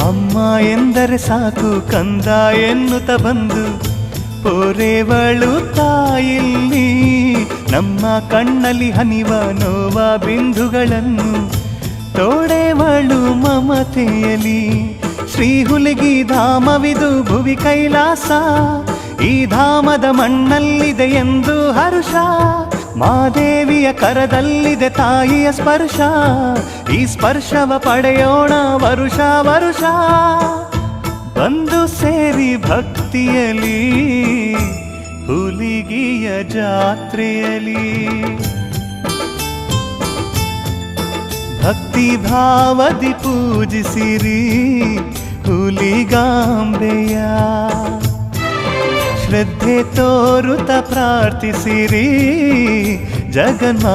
ಅಮ್ಮ ಎಂದರೆ ಸಾಕು ಕಂದ ಎನ್ನುತ್ತ ಬಂದು ಪೋರೆವಳು ತಾಯಿಲ್ಲಿ ನಮ್ಮ ಕಣ್ಣಲ್ಲಿ ಹನಿವ ನೋವ ಬಿಂದುಗಳನ್ನು ತೋಡೆವಳು ಮಮತೆಯಲಿ. ಶ್ರೀ ಹುಲಿಗಿ ಧಾಮವಿದು ಭುವಿ ಕೈಲಾಸ, ಈ ಧಾಮದ ಮಣ್ಣಲ್ಲಿದೆ ಎಂದು ಹರುಷ. ಮಾದೇವಿಯ ಕರದಲ್ಲಿದೆ ತಾಯಿಯ ಸ್ಪರ್ಶ, ಈ ಸ್ಪರ್ಶವ ಪಡೆಯೋಣ ವರುಷ ವರುಷ. ಬಂದು ಸೇರಿ ಭಕ್ತಿಯಲಿ ಹುಲಿಗಿಯ ಜಾತ್ರೆಯಲಿ, ಭಕ್ತಿ ಭಾವದಿ ಪೂಜಿಸಿರಿ ಹುಲಿಗಾಂಬೆಯ. ಶ್ರದ್ಧೆ ತೋರುತ ಪ್ರಾರ್ಥಿಸಿರಿ ಜಗನ್ಮಾತೆಯ.